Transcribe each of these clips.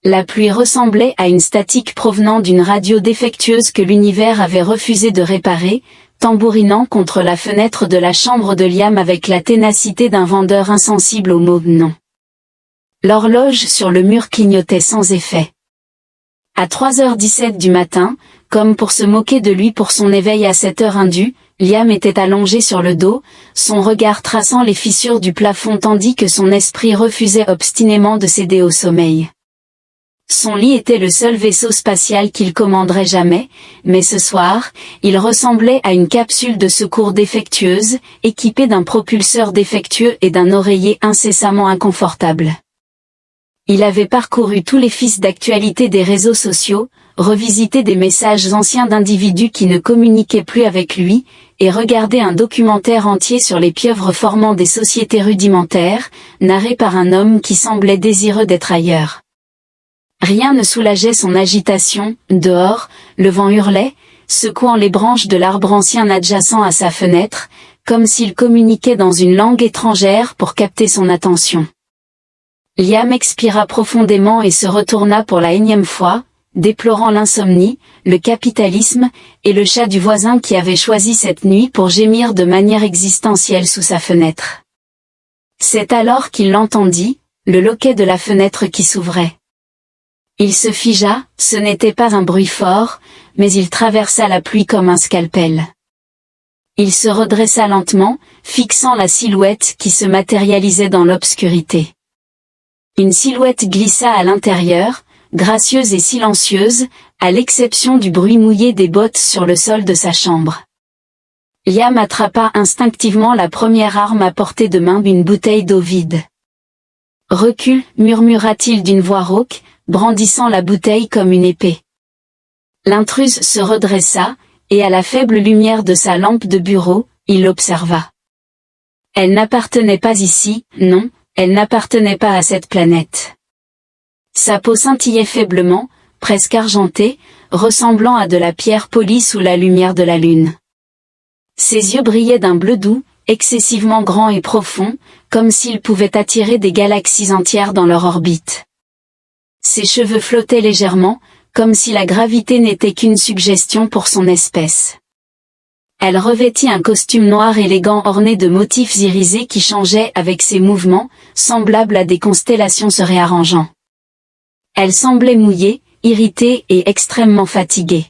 La pluie ressemblait à une statique provenant d'une radio défectueuse que l'univers avait refusé de réparer, tambourinant contre la fenêtre de la chambre de Liam avec la ténacité d'un vendeur insensible au mot non. L'horloge sur le mur clignotait sans effet. À 3h17 du matin, comme pour se moquer de lui pour son éveil à cette heure indue, Liam était allongé sur le dos, son regard traçant les fissures du plafond tandis que son esprit refusait obstinément de céder au sommeil. Son lit était le seul vaisseau spatial qu'il commanderait jamais, mais ce soir, il ressemblait à une capsule de secours défectueuse, équipée d'un propulseur défectueux et d'un oreiller incessamment inconfortable. Il avait parcouru tous les fils d'actualité des réseaux sociaux, revisité des messages anciens d'individus qui ne communiquaient plus avec lui, et regardé un documentaire entier sur les pieuvres formant des sociétés rudimentaires, narré par un homme qui semblait désireux d'être ailleurs. Rien ne soulageait son agitation, dehors, le vent hurlait, secouant les branches de l'arbre ancien adjacent à sa fenêtre, comme s'il communiquait dans une langue étrangère pour capter son attention. Liam expira profondément et se retourna pour la énième fois, déplorant l'insomnie, le capitalisme, et le chat du voisin qui avait choisi cette nuit pour gémir de manière existentielle sous sa fenêtre. C'est alors qu'il l'entendit, le loquet de la fenêtre qui s'ouvrait. Il se figea, ce n'était pas un bruit fort, mais il traversa la pluie comme un scalpel. Il se redressa lentement, fixant la silhouette qui se matérialisait dans l'obscurité. Une silhouette glissa à l'intérieur, gracieuse et silencieuse, à l'exception du bruit mouillé des bottes sur le sol de sa chambre. Liam attrapa instinctivement la première arme à portée de main, une bouteille d'eau vide. « Recule » murmura-t-il d'une voix rauque, brandissant la bouteille comme une épée. L'intruse se redressa, et à la faible lumière de sa lampe de bureau, il l'observa. Elle n'appartenait pas ici, non, elle n'appartenait pas à cette planète. Sa peau scintillait faiblement, presque argentée, ressemblant à de la pierre polie sous la lumière de la lune. Ses yeux brillaient d'un bleu doux, excessivement grand et profond, comme s'ils pouvaient attirer des galaxies entières dans leur orbite. Ses cheveux flottaient légèrement, comme si la gravité n'était qu'une suggestion pour son espèce. Elle revêtit un costume noir élégant orné de motifs irisés qui changeaient avec ses mouvements, semblables à des constellations se réarrangeant. Elle semblait mouillée, irritée et extrêmement fatiguée.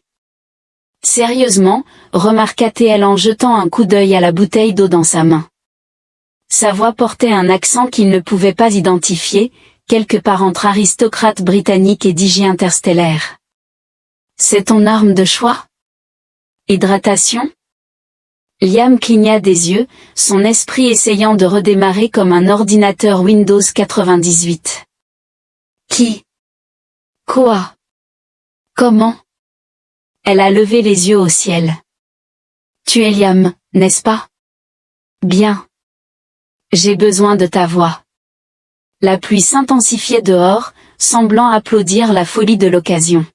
Sérieusement, remarqua-t-elle en jetant un coup d'œil à la bouteille d'eau dans sa main. Sa voix portait un accent qu'il ne pouvait pas identifier, quelque part entre aristocrate britannique et digi interstellaire. « C'est ton arme de choix ? Hydratation ?» Liam cligna des yeux, son esprit essayant de redémarrer comme un ordinateur Windows 98. « Qui ? Quoi ? Comment ? » Elle a levé les yeux au ciel. « Tu es Liam, n'est-ce pas ? Bien. J'ai besoin de ta voix. » La pluie s'intensifiait dehors, semblant applaudir la folie de l'occasion.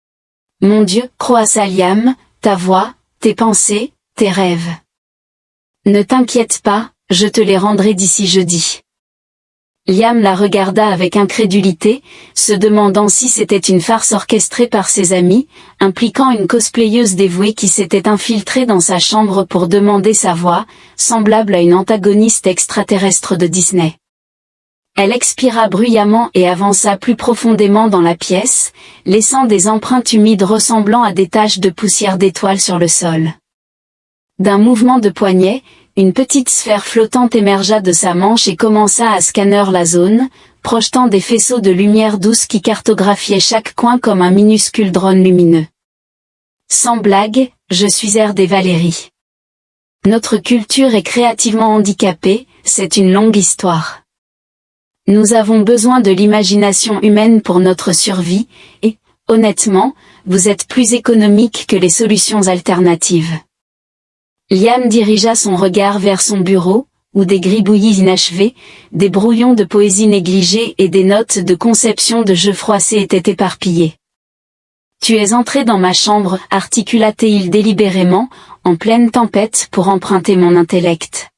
« Mon Dieu, croassa Liam, ta voix, tes pensées, tes rêves. Ne t'inquiète pas, je te les rendrai d'ici jeudi. » Liam la regarda avec incrédulité, se demandant si c'était une farce orchestrée par ses amis, impliquant une cosplayeuse dévouée qui s'était infiltrée dans sa chambre pour demander sa voix, semblable à une antagoniste extraterrestre de Disney. Elle expira bruyamment et avança plus profondément dans la pièce, laissant des empreintes humides ressemblant à des taches de poussière d'étoiles sur le sol. D'un mouvement de poignet, une petite sphère flottante émergea de sa manche et commença à scanner la zone, projetant des faisceaux de lumière douce qui cartographiaient chaque coin comme un minuscule drone lumineux. Sans blague, je suis des Valérie. Notre culture est créativement handicapée, c'est une longue histoire. Nous avons besoin de l'imagination humaine pour notre survie, et, honnêtement, vous êtes plus économique que les solutions alternatives. Liam dirigea son regard vers son bureau, où des gribouillis inachevés, des brouillons de poésie négligés et des notes de conception de jeux froissés étaient éparpillés. « Tu es entré dans ma chambre, articula-t-il délibérément, en pleine tempête pour emprunter mon intellect.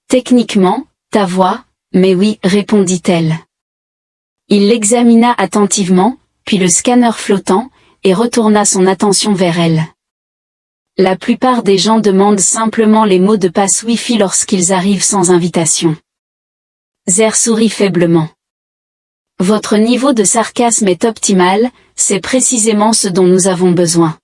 Techniquement, ta voix, mais oui, répondit-elle. Il l'examina attentivement, puis le scanner flottant, et retourna son attention vers elle. La plupart des gens demandent simplement les mots de passe Wi-Fi lorsqu'ils arrivent sans invitation. Zer sourit faiblement. Votre niveau de sarcasme est optimal, c'est précisément ce dont nous avons besoin.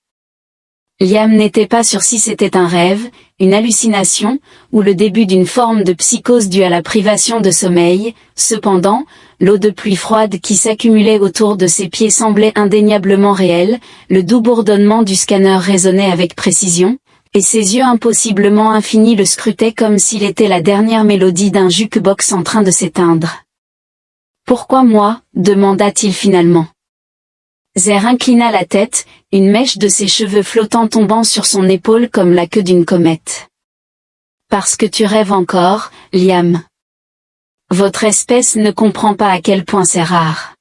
Liam n'était pas sûr si c'était un rêve, une hallucination, ou le début d'une forme de psychose due à la privation de sommeil. Cependant, l'eau de pluie froide qui s'accumulait autour de ses pieds semblait indéniablement réelle, le doux bourdonnement du scanner résonnait avec précision, et ses yeux impossiblement infinis le scrutaient comme s'il était la dernière mélodie d'un jukebox en train de s'éteindre. « Pourquoi moi ?» demanda-t-il finalement. Zer inclina la tête, une mèche de ses cheveux flottants tombant sur son épaule comme la queue d'une comète. « Parce que tu rêves encore, Liam. Votre espèce ne comprend pas à quel point c'est rare. »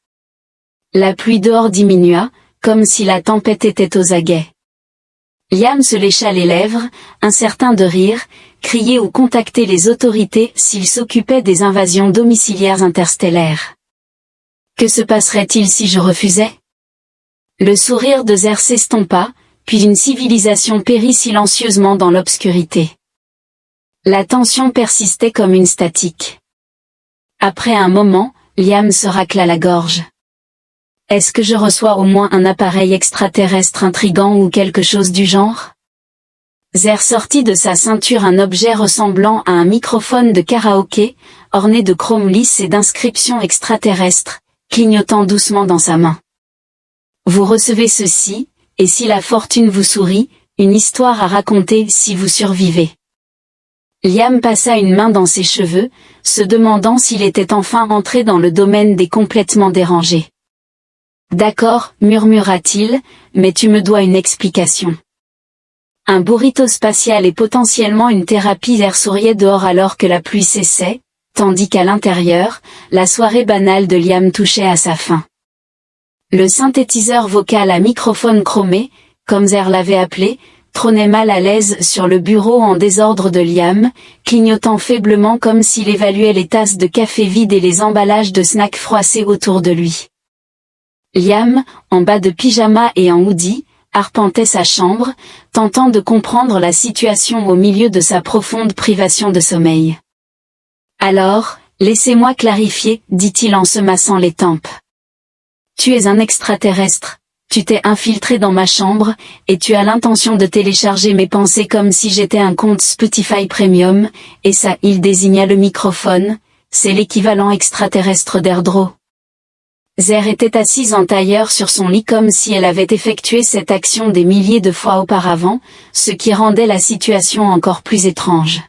La pluie dehors diminua, comme si la tempête était aux aguets. Liam se lécha les lèvres, incertain de rire, crier ou contacter les autorités s'il s'occupait des invasions domiciliaires interstellaires. Que se passerait-il si je refusais ? Le sourire de Zer s'estompa, puis une civilisation périt silencieusement dans l'obscurité. La tension persistait comme une statique. Après un moment, Liam se racla la gorge. Est-ce que je reçois au moins un appareil extraterrestre intrigant ou quelque chose du genre ? Zer sortit de sa ceinture un objet ressemblant à un microphone de karaoké, orné de chrome lisse et d'inscriptions extraterrestres, clignotant doucement dans sa main. Vous recevez ceci, et si la fortune vous sourit, une histoire à raconter si vous survivez. Liam passa une main dans ses cheveux, se demandant s'il était enfin entré dans le domaine des complètement dérangés. D'accord, murmura-t-il, mais tu me dois une explication. Un burrito spatial et potentiellement une thérapie. Zer souriait dehors alors que la pluie cessait, tandis qu'à l'intérieur, la soirée banale de Liam touchait à sa fin. Le synthétiseur vocal à microphone chromé, comme Zer l'avait appelé, trônait mal à l'aise sur le bureau en désordre de Liam, clignotant faiblement comme s'il évaluait les tasses de café vides et les emballages de snacks froissés autour de lui. Liam, en bas de pyjama et en hoodie, arpentait sa chambre, tentant de comprendre la situation au milieu de sa profonde privation de sommeil. « Alors, laissez-moi clarifier, dit-il en se massant les tempes. Tu es un extraterrestre, tu t'es infiltré dans ma chambre, et tu as l'intention de télécharger mes pensées comme si j'étais un compte Spotify Premium, et ça, il désigna le microphone, c'est l'équivalent extraterrestre d'Airdrop. » Zer était assise en tailleur sur son lit comme si elle avait effectué cette action des milliers de fois auparavant, ce qui rendait la situation encore plus étrange.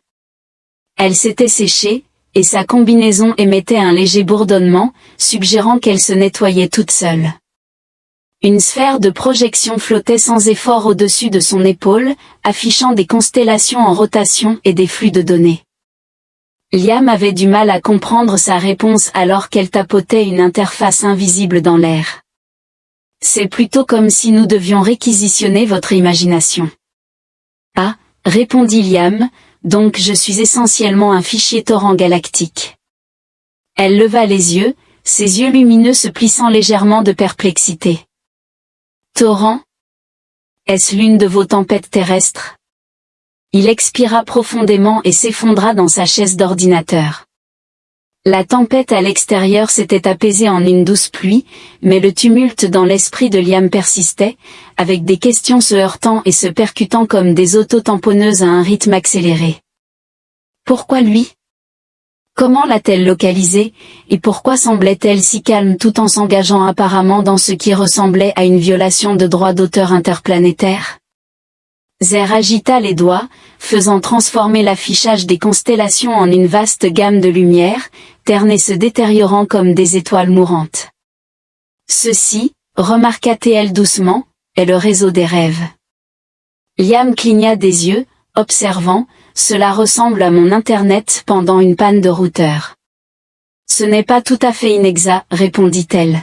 Elle s'était séchée, et sa combinaison émettait un léger bourdonnement, suggérant qu'elle se nettoyait toute seule. Une sphère de projection flottait sans effort au-dessus de son épaule, affichant des constellations en rotation et des flux de données. Liam avait du mal à comprendre sa réponse alors qu'elle tapotait une interface invisible dans l'air. « C'est plutôt comme si nous devions réquisitionner votre imagination. » « Ah, » répondit Liam, « donc je suis essentiellement un fichier torrent galactique. » Elle leva les yeux, ses yeux lumineux se plissant légèrement de perplexité. « Torrent ? Est-ce l'une de vos tempêtes terrestres ? » Il expira profondément et s'effondra dans sa chaise d'ordinateur. La tempête à l'extérieur s'était apaisée en une douce pluie, mais le tumulte dans l'esprit de Liam persistait, avec des questions se heurtant et se percutant comme des auto-tamponneuses à un rythme accéléré. Pourquoi lui ? Comment l'a-t-elle localisée, et pourquoi semblait-elle si calme tout en s'engageant apparemment dans ce qui ressemblait à une violation de droits d'auteur interplanétaires ? Zer agita les doigts, faisant transformer l'affichage des constellations en une vaste gamme de lumière, ternes et se détériorant comme des étoiles mourantes. Ceci, remarqua TL doucement, est le réseau des rêves. Liam cligna des yeux, observant, cela ressemble à mon Internet pendant une panne de routeur. Ce n'est pas tout à fait inexact, répondit-elle.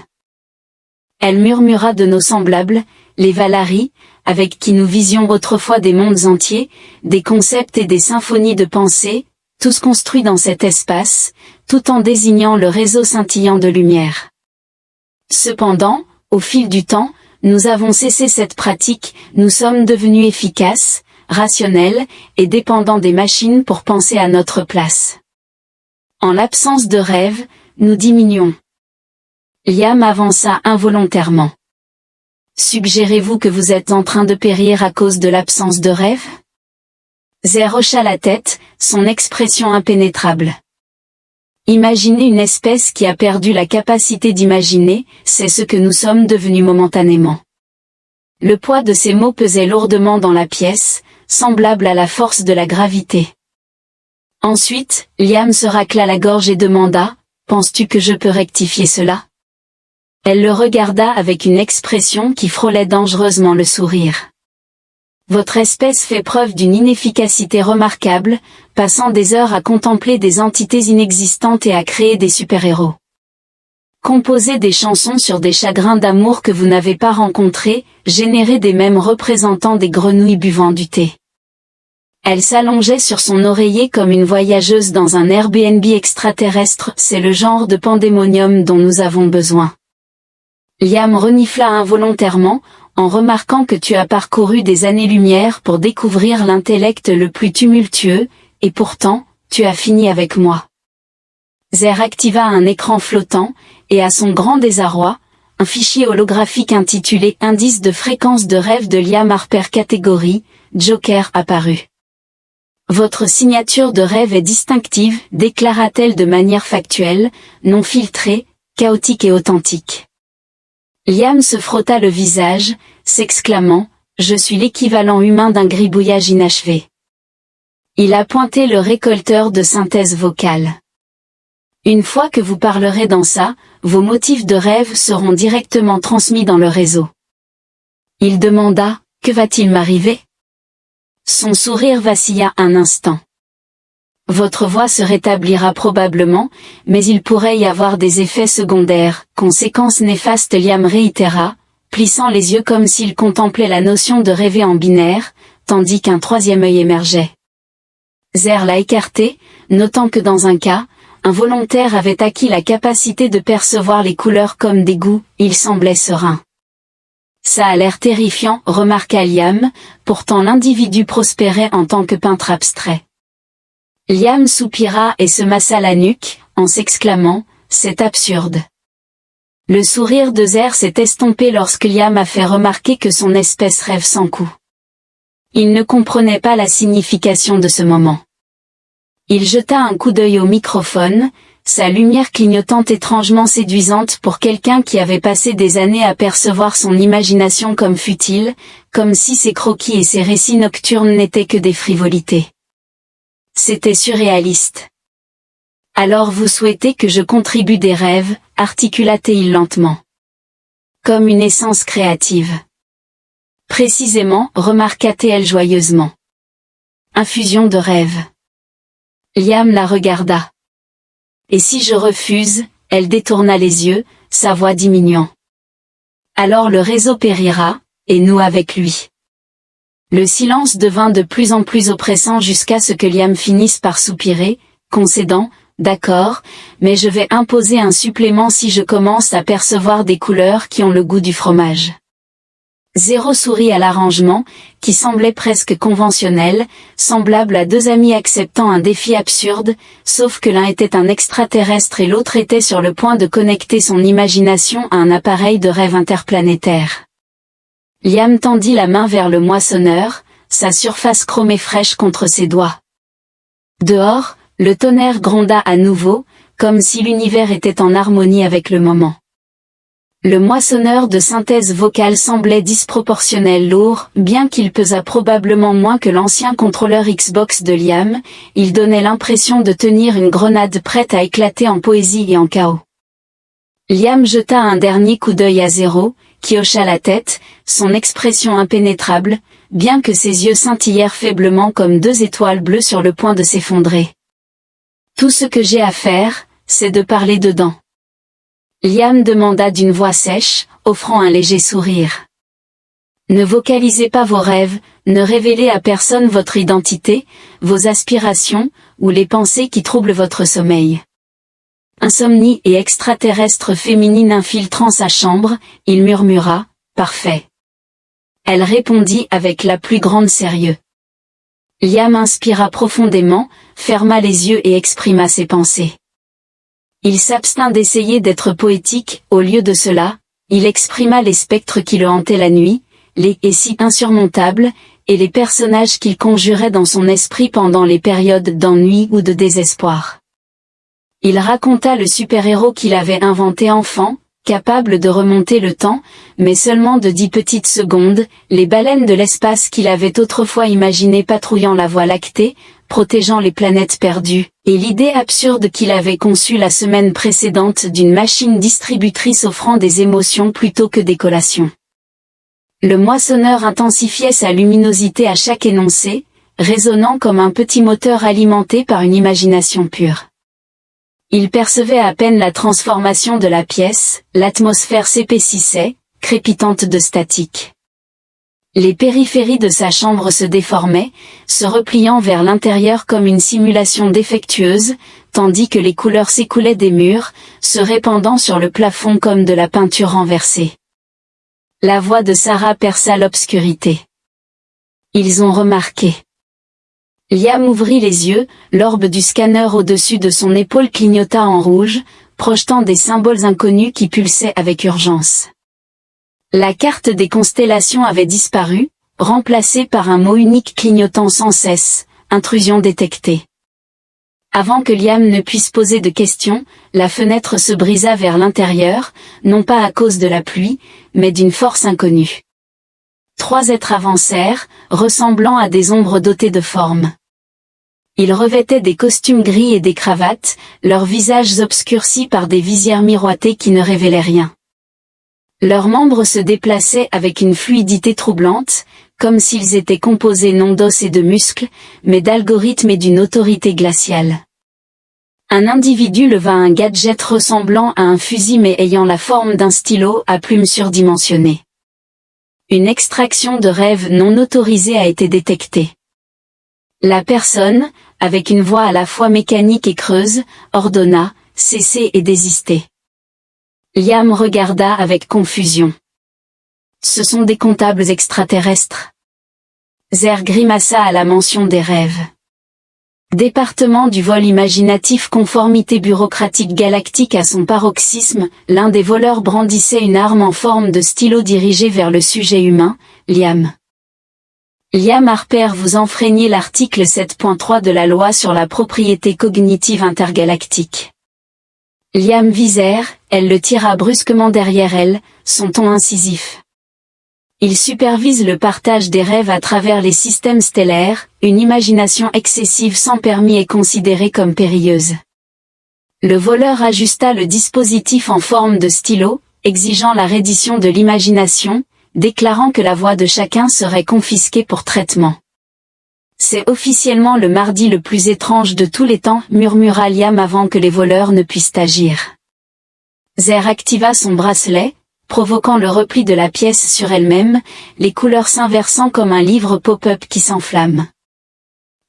Elle murmura de nos semblables, les Valaris, avec qui nous visions autrefois des mondes entiers, des concepts et des symphonies de pensée, tous construits dans cet espace, tout en désignant le réseau scintillant de lumière. Cependant, au fil du temps, nous avons cessé cette pratique, nous sommes devenus efficaces, rationnels, et dépendants des machines pour penser à notre place. En l'absence de rêve, nous diminuons. Liam avança involontairement. Suggérez-vous que vous êtes en train de périr à cause de l'absence de rêve? Zer hocha la tête, son expression impénétrable. Imaginez une espèce qui a perdu la capacité d'imaginer, c'est ce que nous sommes devenus momentanément. Le poids de ces mots pesait lourdement dans la pièce, semblable à la force de la gravité. Ensuite, Liam se racla la gorge et demanda, « Penses-tu que je peux rectifier cela ?» Elle le regarda avec une expression qui frôlait dangereusement le sourire. Votre espèce fait preuve d'une inefficacité remarquable, passant des heures à contempler des entités inexistantes et à créer des super-héros. Composer des chansons sur des chagrins d'amour que vous n'avez pas rencontrés, générer des mèmes représentant des grenouilles buvant du thé. Elle s'allongeait sur son oreiller comme une voyageuse dans un Airbnb extraterrestre, c'est le genre de pandémonium dont nous avons besoin. Liam renifla involontairement, en remarquant que tu as parcouru des années-lumière pour découvrir l'intellect le plus tumultueux, et pourtant, tu as fini avec moi. Zer activa un écran flottant, et à son grand désarroi, un fichier holographique intitulé « Indice de fréquence de rêve de Liam Harper catégorie, Joker » apparut. « Votre signature de rêve est distinctive », déclara-t-elle de manière factuelle, non filtrée, chaotique et authentique. Liam se frotta le visage, s'exclamant « Je suis l'équivalent humain d'un gribouillage inachevé ». Il a pointé le récolteur de synthèse vocale. Une fois que vous parlerez dans ça, vos motifs de rêve seront directement transmis dans le réseau. Il demanda « Que va-t-il m'arriver ?» Son sourire vacilla un instant. Votre voix se rétablira probablement, mais il pourrait y avoir des effets secondaires, conséquences néfastes. Liam réitéra, plissant les yeux comme s'il contemplait la notion de rêver en binaire, tandis qu'un troisième œil émergeait. Zer l'a écarté, notant que dans un cas, un volontaire avait acquis la capacité de percevoir les couleurs comme des goûts, il semblait serein. Ça a l'air terrifiant, remarqua Liam, pourtant l'individu prospérait en tant que peintre abstrait. Liam soupira et se massa la nuque, en s'exclamant « C'est absurde ». Le sourire de Zer s'est estompé lorsque Liam a fait remarquer que son espèce rêve sans coup. Il ne comprenait pas la signification de ce moment. Il jeta un coup d'œil au microphone, sa lumière clignotant étrangement séduisante pour quelqu'un qui avait passé des années à percevoir son imagination comme futile, comme si ses croquis et ses récits nocturnes n'étaient que des frivolités. C'était surréaliste. Alors vous souhaitez que je contribue des rêves, articula-t-il lentement. Comme une essence créative. Précisément, remarqua-t-elle joyeusement. Infusion de rêve. Liam la regarda. Et si je refuse, elle détourna les yeux, sa voix diminuant. Alors le réseau périra, et nous avec lui. Le silence devint de plus en plus oppressant jusqu'à ce que Liam finisse par soupirer, concédant, d'accord, mais je vais imposer un supplément si je commence à percevoir des couleurs qui ont le goût du fromage. Zéro sourit à l'arrangement, qui semblait presque conventionnel, semblable à deux amis acceptant un défi absurde, sauf que l'un était un extraterrestre et l'autre était sur le point de connecter son imagination à un appareil de rêve interplanétaire. Liam tendit la main vers le moissonneur, sa surface chromée fraîche contre ses doigts. Dehors, le tonnerre gronda à nouveau, comme si l'univers était en harmonie avec le moment. Le moissonneur de synthèse vocale semblait disproportionnel lourd, bien qu'il pesât probablement moins que l'ancien contrôleur Xbox de Liam, il donnait l'impression de tenir une grenade prête à éclater en poésie et en chaos. Liam jeta un dernier coup d'œil à Zéro, qui hocha la tête, son expression impénétrable, bien que ses yeux scintillèrent faiblement comme deux étoiles bleues sur le point de s'effondrer. Tout ce que j'ai à faire, c'est de parler dedans. Liam demanda d'une voix sèche, offrant un léger sourire. Ne vocalisez pas vos rêves, ne révélez à personne votre identité, vos aspirations, ou les pensées qui troublent votre sommeil. Insomnie et extraterrestre féminine infiltrant sa chambre, il murmura, « Parfait. » Elle répondit avec la plus grande sérieux. Liam inspira profondément, ferma les yeux et exprima ses pensées. Il s'abstint d'essayer d'être poétique, au lieu de cela, il exprima les spectres qui le hantaient la nuit, les « et si insurmontables », et les personnages qu'il conjurait dans son esprit pendant les périodes d'ennui ou de désespoir. Il raconta le super-héros qu'il avait inventé enfant, capable de remonter le temps, mais seulement de 10 petites secondes, les baleines de l'espace qu'il avait autrefois imaginées patrouillant la Voie lactée, protégeant les planètes perdues, et l'idée absurde qu'il avait conçue la semaine précédente d'une machine distributrice offrant des émotions plutôt que des collations. Le moissonneur intensifiait sa luminosité à chaque énoncé, résonnant comme un petit moteur alimenté par une imagination pure. Il percevait à peine la transformation de la pièce, l'atmosphère s'épaississait, crépitante de statique. Les périphéries de sa chambre se déformaient, se repliant vers l'intérieur comme une simulation défectueuse, tandis que les couleurs s'écoulaient des murs, se répandant sur le plafond comme de la peinture renversée. La voix de Sarah perça l'obscurité. Ils ont remarqué. Liam ouvrit les yeux, l'orbe du scanner au-dessus de son épaule clignota en rouge, projetant des symboles inconnus qui pulsaient avec urgence. La carte des constellations avait disparu, remplacée par un mot unique clignotant sans cesse, intrusion détectée. Avant que Liam ne puisse poser de questions, la fenêtre se brisa vers l'intérieur, non pas à cause de la pluie, mais d'une force inconnue. 3 êtres avancèrent, ressemblant à des ombres dotées de forme. Ils revêtaient des costumes gris et des cravates, leurs visages obscurcis par des visières miroitées qui ne révélaient rien. Leurs membres se déplaçaient avec une fluidité troublante, comme s'ils étaient composés non d'os et de muscles, mais d'algorithmes et d'une autorité glaciale. Un individu leva un gadget ressemblant à un fusil mais ayant la forme d'un stylo à plumes surdimensionnées. Une extraction de rêve non autorisée a été détectée. La personne, avec une voix à la fois mécanique et creuse, ordonna « cessez et désistez ». Liam regarda avec confusion. Ce sont des comptables extraterrestres. Zer grimaça à la mention des rêves. Département du vol imaginatif, conformité bureaucratique galactique à son paroxysme, l'un des voleurs brandissait une arme en forme de stylo dirigée vers le sujet humain, Liam. Liam Harper, vous enfreignez l'article 7.3 de la loi sur la propriété cognitive intergalactique. Liam Viser, elle le tira brusquement derrière elle, son ton incisif. Il supervise le partage des rêves à travers les systèmes stellaires, une imagination excessive sans permis est considérée comme périlleuse. Le voleur ajusta le dispositif en forme de stylo, exigeant la reddition de l'imagination, déclarant que la voix de chacun serait confisquée pour traitement. C'est officiellement le mardi le plus étrange de tous les temps, murmura Liam avant que les voleurs ne puissent agir. Zer activa son bracelet, provoquant le repli de la pièce sur elle-même, les couleurs s'inversant comme un livre pop-up qui s'enflamme.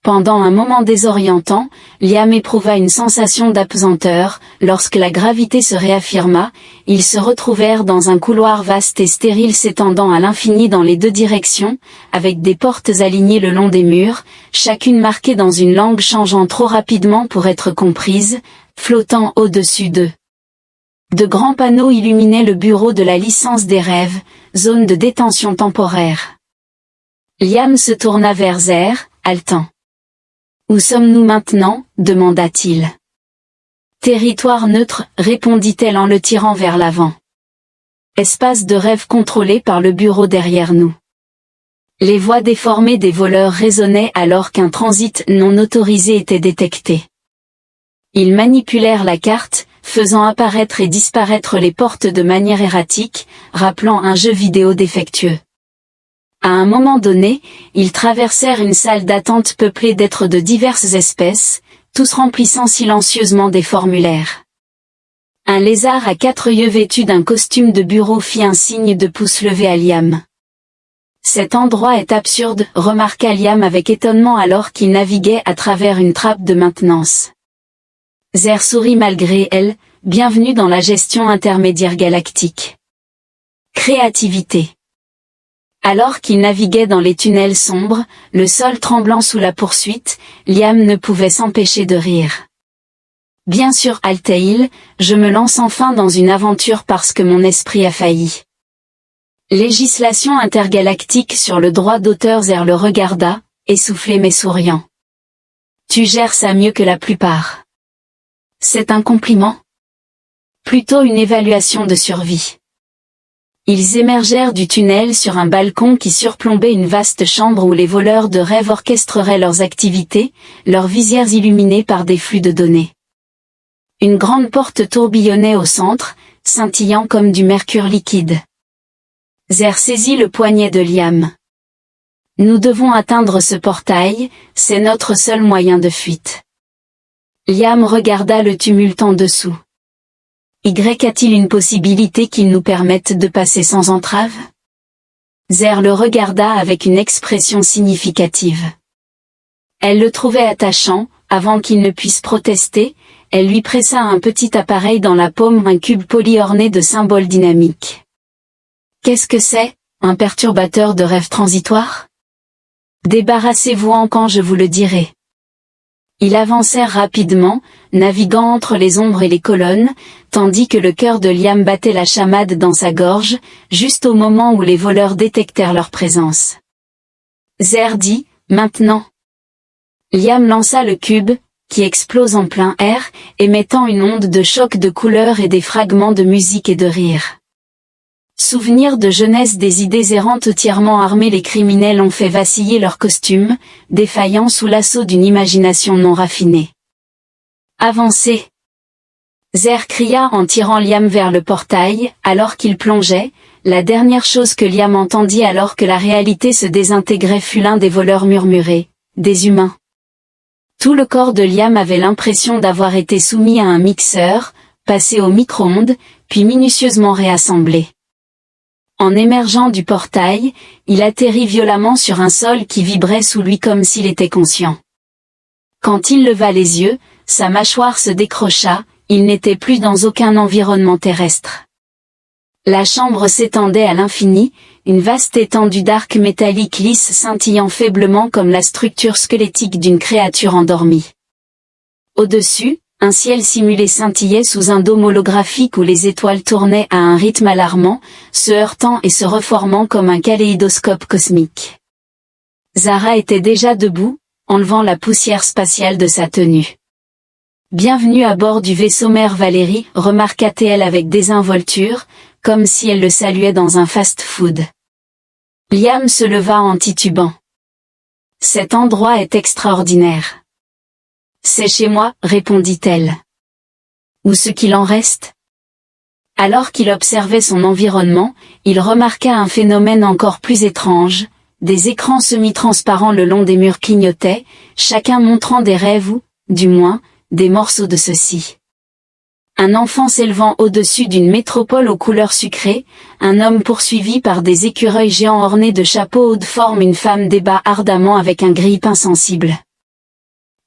Pendant un moment désorientant, Liam éprouva une sensation d'apesanteur. Lorsque la gravité se réaffirma, ils se retrouvèrent dans un couloir vaste et stérile s'étendant à l'infini dans les 2 directions, avec des portes alignées le long des murs, chacune marquée dans une langue changeant trop rapidement pour être comprise, flottant au-dessus d'eux. De grands panneaux illuminaient le bureau de la licence des rêves, zone de détention temporaire. Liam se tourna vers Zer, haletant. « Où sommes-nous maintenant » demanda-t-il. « Territoire neutre » répondit-elle en le tirant vers l'avant. « Espace de rêve contrôlé par le bureau derrière nous. » Les voix déformées des voleurs résonnaient alors qu'un transit non autorisé était détecté. Ils manipulèrent la carte, faisant apparaître et disparaître les portes de manière erratique, rappelant un jeu vidéo défectueux. À un moment donné, ils traversèrent une salle d'attente peuplée d'êtres de diverses espèces, tous remplissant silencieusement des formulaires. Un lézard à 4 yeux vêtu d'un costume de bureau fit un signe de pouce levé à Liam. « Cet endroit est absurde » remarqua Liam avec étonnement alors qu'il naviguait à travers une trappe de maintenance. Zer sourit malgré elle, bienvenue dans la gestion intermédiaire galactique. Créativité. Alors qu'il naviguait dans les tunnels sombres, le sol tremblant sous la poursuite, Liam ne pouvait s'empêcher de rire. Bien sûr Altaïl, je me lance enfin dans une aventure parce que mon esprit a failli. Législation intergalactique sur le droit d'auteur. Zer le regarda, essoufflé mais souriant. Tu gères ça mieux que la plupart. C'est un compliment? Plutôt une évaluation de survie. Ils émergèrent du tunnel sur un balcon qui surplombait une vaste chambre où les voleurs de rêve orchestreraient leurs activités, leurs visières illuminées par des flux de données. Une grande porte tourbillonnait au centre, scintillant comme du mercure liquide. Zer saisit le poignet de Liam. Nous devons atteindre ce portail, c'est notre seul moyen de fuite. Liam regarda le tumulte en dessous. A-t-il une possibilité qu'il nous permette de passer sans entrave? Zer le regarda avec une expression significative. Elle le trouvait attachant, avant qu'il ne puisse protester, elle lui pressa un petit appareil dans la paume, un cube poli orné de symboles dynamiques. Qu'est-ce que c'est, un perturbateur de rêve transitoire? Débarrassez-vous-en quand je vous le dirai. Ils avancèrent rapidement, naviguant entre les ombres et les colonnes, tandis que le cœur de Liam battait la chamade dans sa gorge, juste au moment où les voleurs détectèrent leur présence. Zer dit, maintenant. Liam lança le cube, qui explose en plein air, émettant une onde de choc de couleurs et des fragments de musique et de rire. Souvenirs de jeunesse, des idées errantes. Entièrement armés, les criminels ont fait vaciller leurs costumes, défaillants sous l'assaut d'une imagination non raffinée. Avancez! Zer cria en tirant Liam vers le portail, alors qu'il plongeait. La dernière chose que Liam entendit alors que la réalité se désintégrait fut l'un des voleurs murmurer, « Des humains ». Tout le corps de Liam avait l'impression d'avoir été soumis à un mixeur, passé au micro-ondes, puis minutieusement réassemblé. En émergeant du portail, il atterrit violemment sur un sol qui vibrait sous lui comme s'il était conscient. Quand il leva les yeux, sa mâchoire se décrocha, il n'était plus dans aucun environnement terrestre. La chambre s'étendait à l'infini, une vaste étendue d'arc métallique lisse scintillant faiblement comme la structure squelettique d'une créature endormie. Au-dessus, un ciel simulé scintillait sous un dôme holographique où les étoiles tournaient à un rythme alarmant, se heurtant et se reformant comme un kaléidoscope cosmique. Zara était déjà debout, enlevant la poussière spatiale de sa tenue. Bienvenue à bord du vaisseau mère Valérie, remarqua-t-elle avec désinvolture, comme si elle le saluait dans un fast-food. Liam se leva en titubant. Cet endroit est extraordinaire. C'est chez moi, répondit-elle. Ou ce qu'il en reste. Alors qu'il observait son environnement, il remarqua un phénomène encore plus étrange. Des écrans semi-transparents le long des murs clignotaient, chacun montrant des rêves ou, du moins, des morceaux de ceux-ci. Un enfant s'élevant au-dessus d'une métropole aux couleurs sucrées, un homme poursuivi par des écureuils géants ornés de chapeaux hauts de forme, une femme débat ardemment avec un grille-pain sensible.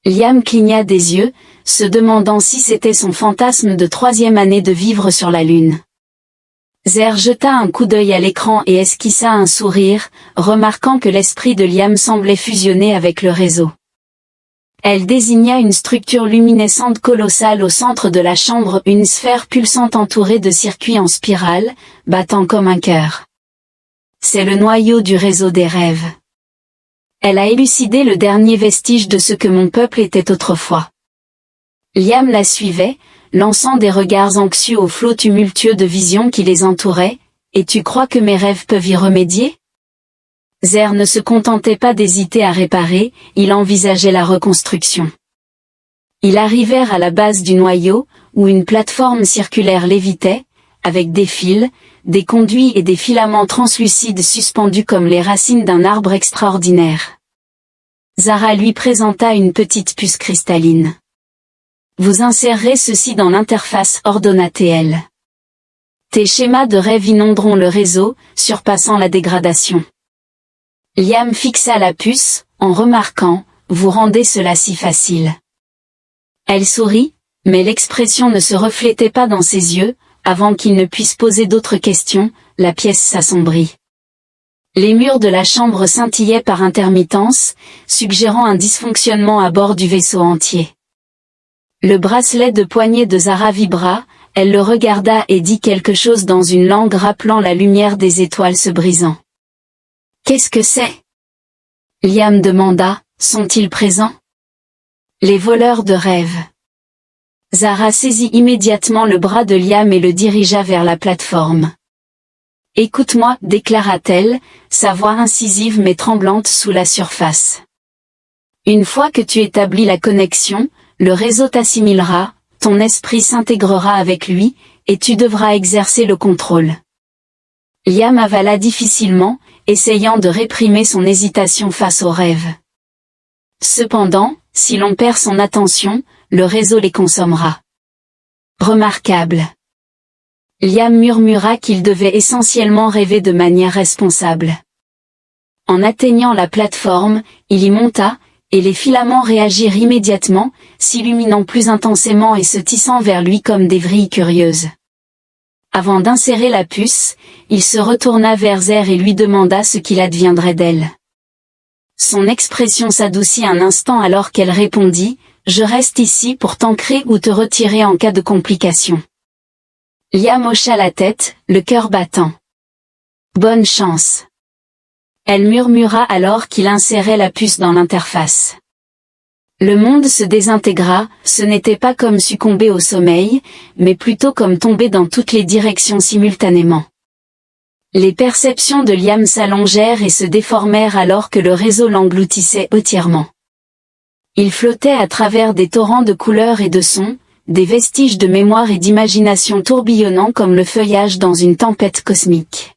Liam cligna des yeux, se demandant si c'était son fantasme de 3e année de vivre sur la Lune. Zer jeta un coup d'œil à l'écran et esquissa un sourire, remarquant que l'esprit de Liam semblait fusionner avec le réseau. Elle désigna une structure luminescente colossale au centre de la chambre, une sphère pulsante entourée de circuits en spirale, battant comme un cœur. C'est le noyau du réseau des rêves. Elle a élucidé le dernier vestige de ce que mon peuple était autrefois. Liam la suivait, lançant des regards anxieux au flot tumultueux de visions qui les entouraient. « Et tu crois que mes rêves peuvent y remédier ?» Zer ne se contentait pas d'hésiter à réparer, il envisageait la reconstruction. Ils arrivèrent à la base du noyau, où une plateforme circulaire lévitait, avec des fils, des conduits et des filaments translucides suspendus comme les racines d'un arbre extraordinaire. Zara lui présenta une petite puce cristalline. Vous insérerez ceci dans l'interface, ordonna-t-elle. Tes schémas de rêve inonderont le réseau, surpassant la dégradation. Liam fixa la puce, en remarquant, vous rendez cela si facile. Elle sourit, Mais l'expression ne se reflétait pas dans ses yeux, avant qu'il ne puisse poser d'autres questions, la pièce s'assombrit. Les murs de la chambre scintillaient par intermittence, suggérant un dysfonctionnement à bord du vaisseau entier. Le bracelet de poignet de Zara vibra, elle le regarda et dit quelque chose dans une langue rappelant la lumière des étoiles se brisant. « Qu'est-ce que c'est » Liam demanda, « Sont-ils présents ?» Les voleurs de rêves. Zara saisit immédiatement le bras de Liam et le dirigea vers la plateforme. « Écoute-moi, déclara-t-elle, sa voix incisive mais tremblante sous la surface. Une fois que tu établis la connexion, le réseau t'assimilera, ton esprit s'intégrera avec lui, et tu devras exercer le contrôle. » Liam avala difficilement, essayant de réprimer son hésitation face au rêve. Cependant, si l'on perd son attention, le réseau les consommera. Remarquable. Liam murmura qu'il devait essentiellement rêver de manière responsable. En atteignant la plateforme, il y monta, et les filaments réagirent immédiatement, s'illuminant plus intensément et se tissant vers lui comme des vrilles curieuses. Avant d'insérer la puce, il se retourna vers Zer et lui demanda ce qu'il adviendrait d'elle. Son expression s'adoucit un instant alors qu'elle répondit « Je reste ici pour t'ancrer ou te retirer en cas de complication. » Liam hocha la tête, le cœur battant. « Bonne chance. » Elle murmura alors qu'il insérait la puce dans l'interface. Le monde se désintégra, ce n'était pas comme succomber au sommeil, mais plutôt comme tomber dans toutes les directions simultanément. Les perceptions de Liam s'allongèrent et se déformèrent alors que le réseau l'engloutissait entièrement. Il flottait à travers des torrents de couleurs et de sons, des vestiges de mémoire et d'imagination tourbillonnant comme le feuillage dans une tempête cosmique.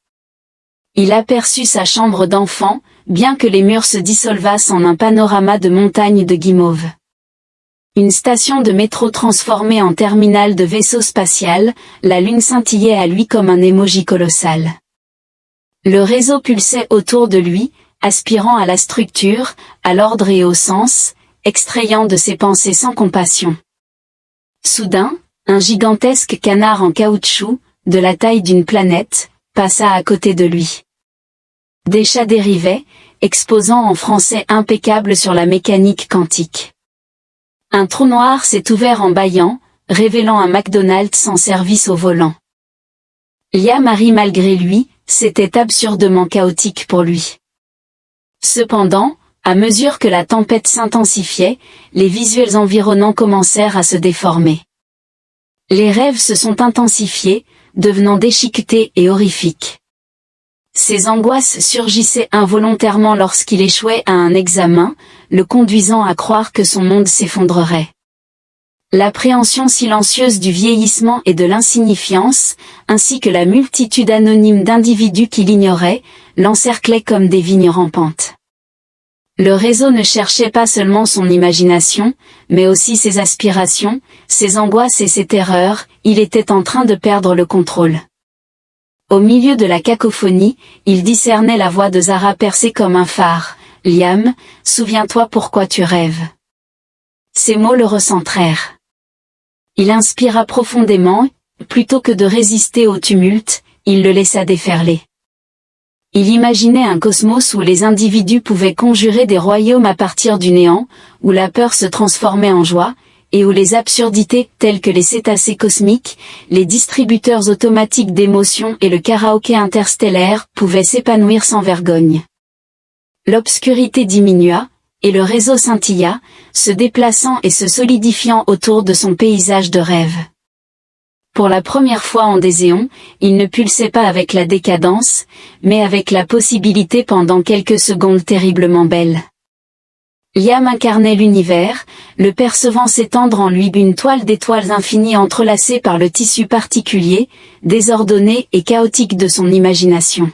Il aperçut sa chambre d'enfant, bien que les murs se dissolvassent en un panorama de montagnes de guimauve. Une station de métro transformée en terminal de vaisseau spatial, la lune scintillait à lui comme un émoji colossal. Le réseau pulsait autour de lui, aspirant à la structure, à l'ordre et au sens, extrayant de ses pensées sans compassion. Soudain, un gigantesque canard en caoutchouc, de la taille d'une planète, passa à côté de lui. Des chats dérivaient, exposant en français impeccable sur la mécanique quantique. Un trou noir s'est ouvert en bâillant, révélant un McDonald's sans service au volant. Liam rit malgré lui, c'était absurdement chaotique pour lui. Cependant, à mesure que la tempête s'intensifiait, les visuels environnants commencèrent à se déformer. Les rêves se sont intensifiés, devenant déchiquetés et horrifiques. Ses angoisses surgissaient involontairement lorsqu'il échouait à un examen, le conduisant à croire que son monde s'effondrerait. L'appréhension silencieuse du vieillissement et de l'insignifiance, ainsi que la multitude anonyme d'individus qui l'ignoraient, l'encerclaient comme des vignes rampantes. Le réseau ne cherchait pas seulement son imagination, mais aussi ses aspirations, ses angoisses et ses terreurs, il était en train de perdre le contrôle. Au milieu de la cacophonie, il discernait la voix de Zara percée comme un phare. « Liam, souviens-toi pourquoi tu rêves. » Ces mots le recentrèrent. Il inspira profondément, plutôt que de résister au tumulte, il le laissa déferler. Il imaginait un cosmos où les individus pouvaient conjurer des royaumes à partir du néant, où la peur se transformait en joie, et où les absurdités, telles que les cétacés cosmiques, les distributeurs automatiques d'émotions et le karaoké interstellaire, pouvaient s'épanouir sans vergogne. L'obscurité diminua, et le réseau scintilla, se déplaçant et se solidifiant autour de son paysage de rêve. Pour la première fois en des éons, il ne pulsait pas avec la décadence, mais avec la possibilité pendant quelques secondes terriblement belles. Liam incarnait l'univers, le percevant s'étendre en lui une toile d'étoiles infinies entrelacées par le tissu particulier, désordonné et chaotique de son imagination.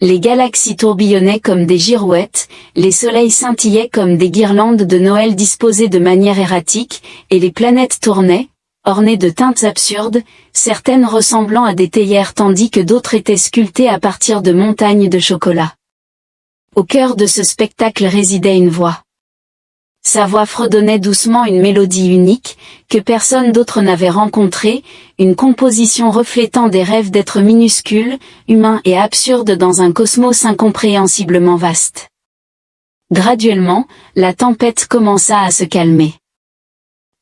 Les galaxies tourbillonnaient comme des girouettes, les soleils scintillaient comme des guirlandes de Noël disposées de manière erratique, et les planètes tournaient, ornées de teintes absurdes, certaines ressemblant à des théières tandis que d'autres étaient sculptées à partir de montagnes de chocolat. Au cœur de ce spectacle résidait une voix. Sa voix fredonnait doucement une mélodie unique, que personne d'autre n'avait rencontrée, une composition reflétant des rêves d'êtres minuscules, humains et absurdes dans un cosmos incompréhensiblement vaste. Graduellement, la tempête commença à se calmer.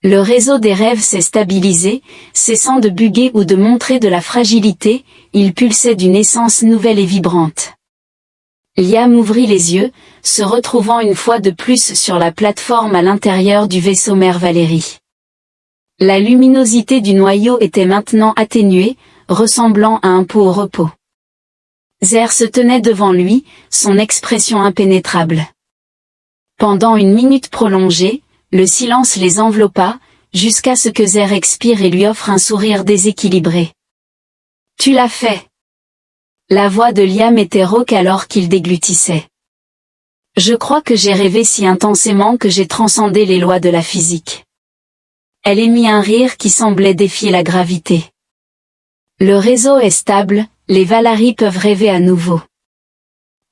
Le réseau des rêves s'est stabilisé, cessant de buguer ou de montrer de la fragilité, il pulsait d'une essence nouvelle et vibrante. Liam ouvrit les yeux, se retrouvant une fois de plus sur la plateforme à l'intérieur du vaisseau mère Valérie. La luminosité du noyau était maintenant atténuée, ressemblant à un pot au repos. Zer se tenait devant lui, son expression impénétrable. Pendant une minute prolongée, le silence les enveloppa, jusqu'à ce que Zer expire et lui offre un sourire déséquilibré. « Tu l'as fait !» La voix de Liam était rauque alors qu'il déglutissait. « Je crois que j'ai rêvé si intensément que j'ai transcendé les lois de la physique. » Elle émit un rire qui semblait défier la gravité. « Le réseau est stable, les Valaries peuvent rêver à nouveau. »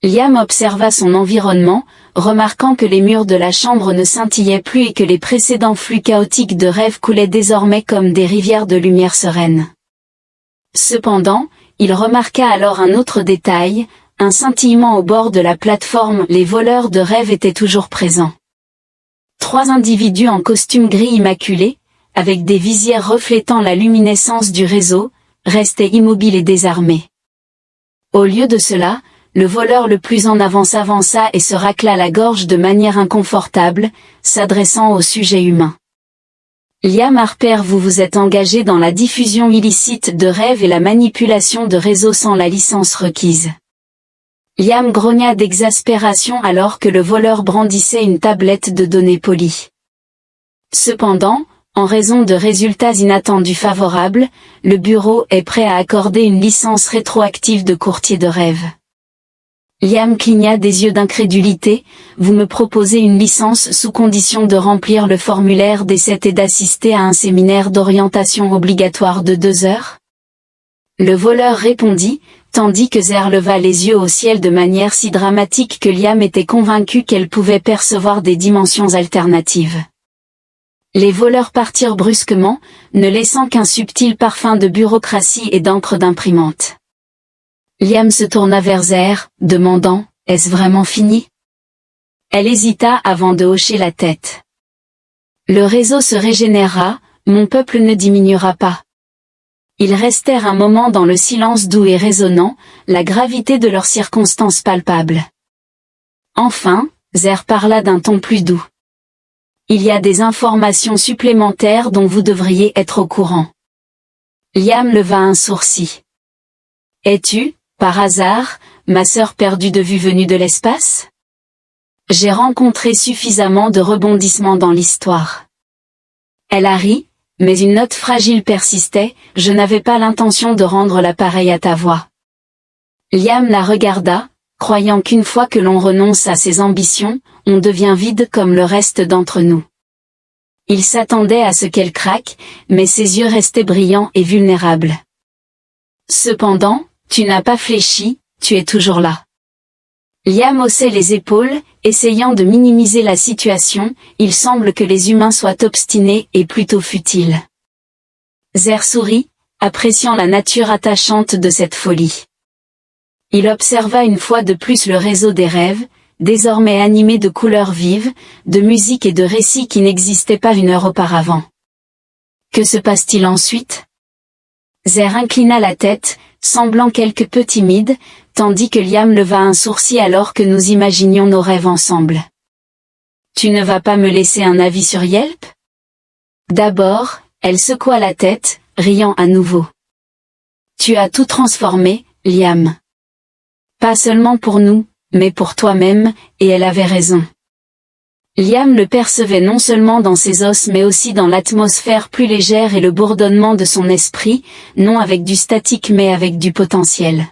Liam observa son environnement, remarquant que les murs de la chambre ne scintillaient plus et que les précédents flux chaotiques de rêves coulaient désormais comme des rivières de lumière sereine. Cependant, il remarqua alors un autre détail, un scintillement au bord de la plateforme. Les voleurs de rêves étaient toujours présents. 3 individus en costume gris immaculé, avec des visières reflétant la luminescence du réseau, restaient immobiles et désarmés. Au lieu de cela, le voleur le plus en avant s'avança et se racla la gorge de manière inconfortable, s'adressant au sujet humain. Liam Harper, vous vous êtes engagé dans la diffusion illicite de rêves et la manipulation de réseaux sans la licence requise. Liam grogna d'exaspération alors que le voleur brandissait une tablette de données polies. Cependant, en raison de résultats inattendus favorables, le bureau est prêt à accorder une licence rétroactive de courtier de rêves. Liam cligna des yeux d'incrédulité. Vous me proposez une licence sous condition de remplir le formulaire D7 et d'assister à un séminaire d'orientation obligatoire de 2 heures? Le voleur répondit, tandis que Zer leva les yeux au ciel de manière si dramatique que Liam était convaincu qu'elle pouvait percevoir des dimensions alternatives. Les voleurs partirent brusquement, ne laissant qu'un subtil parfum de bureaucratie et d'encre d'imprimante. Liam se tourna vers Zer, demandant « Est-ce vraiment fini ?» Elle hésita avant de hocher la tête. « Le réseau se régénérera, mon peuple ne diminuera pas. » Ils restèrent un moment dans le silence doux et résonnant, la gravité de leurs circonstances palpables. Enfin, Zer parla d'un ton plus doux. « Il y a des informations supplémentaires dont vous devriez être au courant. » Liam leva un sourcil. « Es-tu, par hasard, ma sœur perdue de vue venue de l'espace? J'ai rencontré suffisamment de rebondissements dans l'histoire. » Elle a ri, mais une note fragile persistait, je n'avais pas l'intention de rendre l'appareil à ta voix. Liam la regarda, croyant qu'une fois que l'on renonce à ses ambitions, on devient vide comme le reste d'entre nous. Il s'attendait à ce qu'elle craque, mais ses yeux restaient brillants et vulnérables. Cependant, tu n'as pas fléchi, tu es toujours là. Liam haussait les épaules, essayant de minimiser la situation, il semble que les humains soient obstinés et plutôt futiles. Zer sourit, appréciant la nature attachante de cette folie. Il observa une fois de plus le réseau des rêves, désormais animé de couleurs vives, de musique et de récits qui n'existaient pas 1 heure auparavant. Que se passe-t-il ensuite? Zer inclina la tête, semblant quelque peu timide, tandis que Liam leva un sourcil alors que nous imaginions nos rêves ensemble. Tu ne vas pas me laisser un avis sur Yelp? D'abord, elle secoua la tête, riant à nouveau. Tu as tout transformé, Liam. Pas seulement pour nous, mais pour toi-même, et elle avait raison. Liam le percevait non seulement dans ses os mais aussi dans l'atmosphère plus légère et le bourdonnement de son esprit, non avec du statique mais avec du potentiel.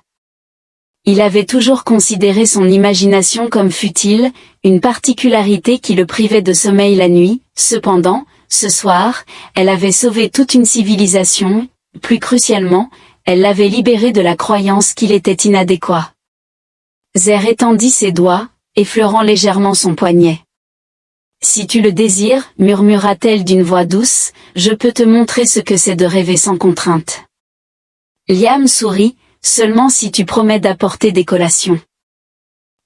Il avait toujours considéré son imagination comme futile, une particularité qui le privait de sommeil la nuit. Cependant, ce soir, elle avait sauvé toute une civilisation, plus crucialement, elle l'avait libéré de la croyance qu'il était inadéquat. Zer étendit ses doigts, effleurant légèrement son poignet. Si tu le désires, murmura-t-elle d'une voix douce, je peux te montrer ce que c'est de rêver sans contrainte. Liam sourit, seulement si tu promets d'apporter des collations.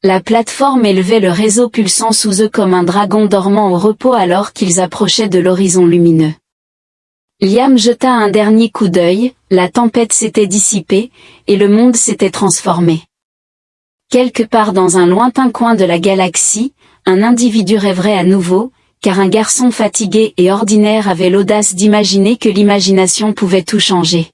La plateforme élevait le réseau pulsant sous eux comme un dragon dormant au repos alors qu'ils approchaient de l'horizon lumineux. Liam jeta un dernier coup d'œil, la tempête s'était dissipée, et le monde s'était transformé. Quelque part dans un lointain coin de la galaxie, un individu rêverait à nouveau, car un garçon fatigué et ordinaire avait l'audace d'imaginer que l'imagination pouvait tout changer.